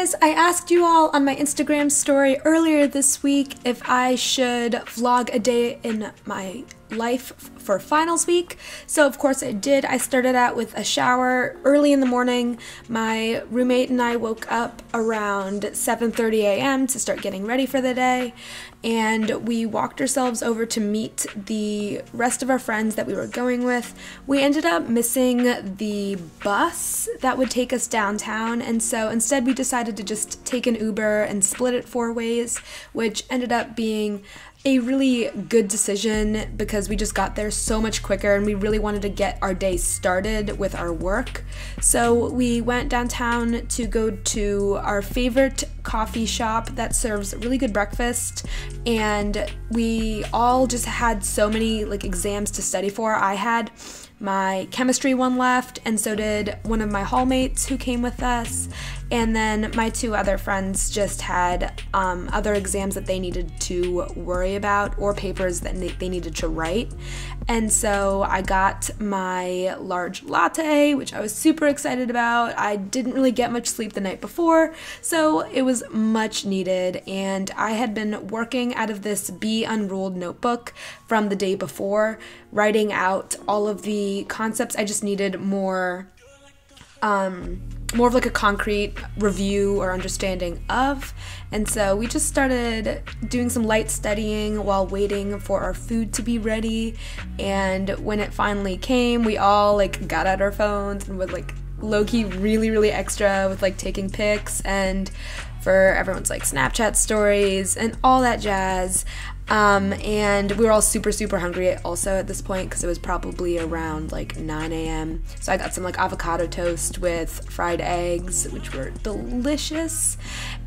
guys, I asked you all on my Instagram story earlier this week if I should vlog a day in my life for finals week. So of course I did. I started out with a shower early in the morning. My roommate and I woke up around 7:30 a.m. to start getting ready for the day, and we walked ourselves over to meet the rest of our friends that we were going with. We ended up missing the bus that would take us downtown, and so instead we decided to just take an Uber and split it 4 ways, which ended up being a really good decision because we just got there so much quicker and we really wanted to get our day started with our work. So we went downtown to go to our favorite coffee shop that serves really good breakfast, and we all just had so many exams to study for. I had my chemistry one left, and so did one of my hallmates who came with us, and then my 2 other friends just had other exams that they needed to worry about or papers that they needed to write. And so I got my large latte, which I was super excited about. I didn't really get much sleep the night before, so it was much needed, and I had been working out of this Be Unruled notebook from the day before, writing out all of the concepts I just needed more of a concrete review or understanding of. And so we just started doing some light studying while waiting for our food to be ready. And when it finally came, we all got out our phones and would low-key really extra with taking pics and for everyone's Snapchat stories and all that jazz. And we were all super hungry also at this point because it was probably around 9 a.m. So I got some avocado toast with fried eggs, which were delicious.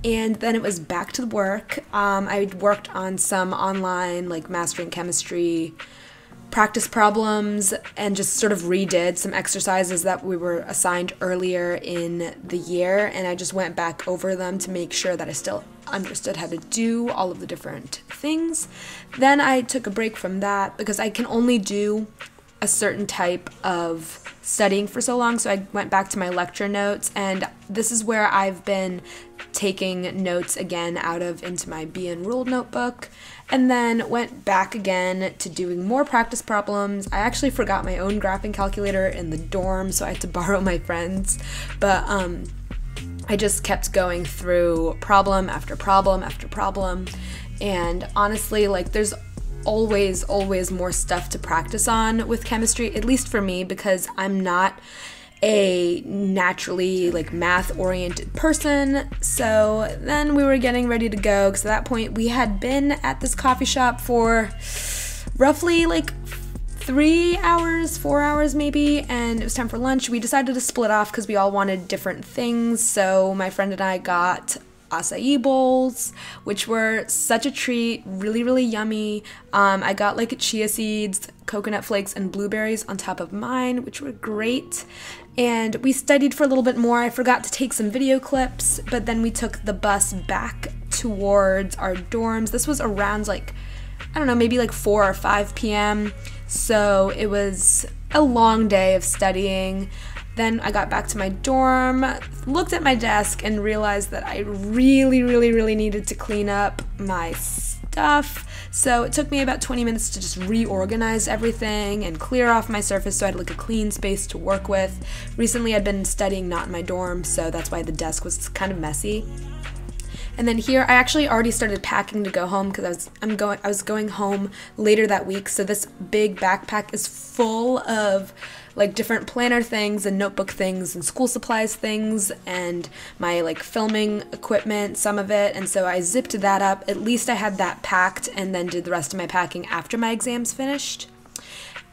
And then it was back to work. I worked on some online mastering chemistry practice problems and just sort of redid some exercises that we were assigned earlier in the year, and I just went back over them to make sure that I still understood how to do all of the different things. Then I took a break from that because I can only do a certain type of studying for so long, so I went back to my lecture notes, and this is where I've been taking notes again into my Be Unruled notebook, and then went back again to doing more practice problems. I actually forgot my own graphing calculator in the dorm, so I had to borrow my friend's, but I just kept going through problem after problem after problem, and honestly, there's always more stuff to practice on with chemistry, at least for me, because I'm not a naturally math-oriented person. So then we were getting ready to go because at that point we had been at this coffee shop for roughly 3 hours, 4 hours maybe, and it was time for lunch. We decided to split off because we all wanted different things. So my friend and I got acai bowls, which were such a treat, really yummy. I got chia seeds, coconut flakes, and blueberries on top of mine, which were great. And we studied for a little bit more. I forgot to take some video clips, but then we took the bus back towards our dorms. This was around I don't know, maybe 4 or 5 p.m. So it was a long day of studying. Then I got back to my dorm, looked at my desk, and realized that I really needed to clean up my stuff. So it took me about 20 minutes to just reorganize everything and clear off my surface so I had a clean space to work with. Recently I'd been studying not in my dorm, so that's why the desk was kind of messy. And then here, I actually already started packing to go home because I was going home later that week. So this big backpack is full of different planner things and notebook things and school supplies things and my filming equipment, some of it. And so I zipped that up. At least I had that packed, and then did the rest of my packing after my exams finished.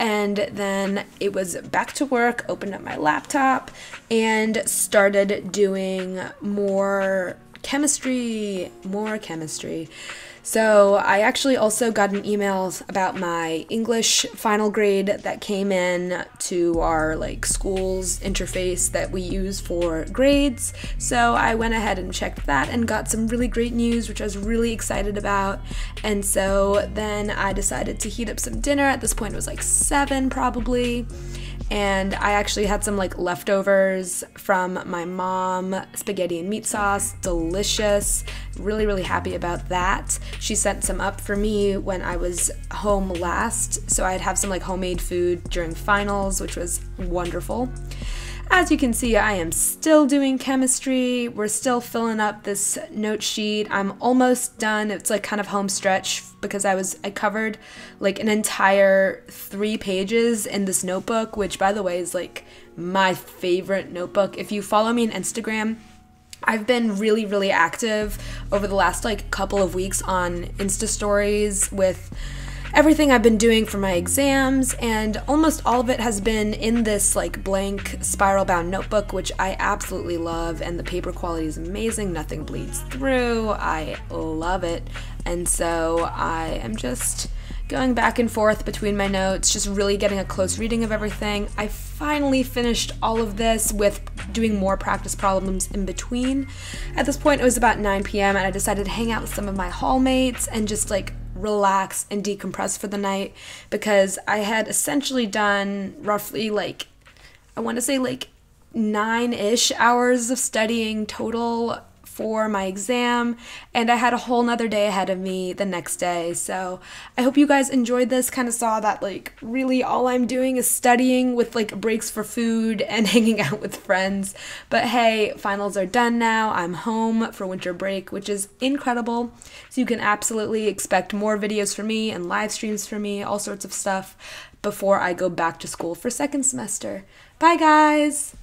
And then it was back to work, opened up my laptop, and started doing more chemistry. So I actually also got an email about my English final grade that came in to our school's interface that we use for grades. So I went ahead and checked that and got some really great news, which I was really excited about. And so then I decided to heat up some dinner. At this point it was 7 probably. and I actually had some like leftovers from my mom, spaghetti and meat sauce, delicious. Really, really happy about that. She sent some up for me when I was home last, so I'd have some like homemade food during finals, which was wonderful. As you can see, I am still doing chemistry. We're still filling up this note sheet. I'm almost done. It's like kind of home stretch because I covered like an entire 3 pages in this notebook, which by the way is like my favorite notebook. If you follow me on Instagram, I've been really, really active over the last like couple of weeks on Insta stories with everything I've been doing for my exams, and almost all of it has been in this like blank spiral bound notebook, which I absolutely love, and the paper quality is amazing. Nothing bleeds through. I love it. And so I am just going back and forth between my notes, just really getting a close reading of everything. I finally finished all of this with doing more practice problems in between. At this point, it was about 9 p.m. and I decided to hang out with some of my hallmates and just like relax and decompress for the night, because I had essentially done roughly like, I want to say like 9-ish hours of studying total for my exam, and I had a whole nother day ahead of me the next day. So I hope you guys enjoyed this, kind of saw that like really all I'm doing is studying with like breaks for food and hanging out with friends. But hey, finals are done now. I'm home for winter break, which is incredible. So you can absolutely expect more videos from me and live streams from me, all sorts of stuff before I go back to school for second semester. Bye guys!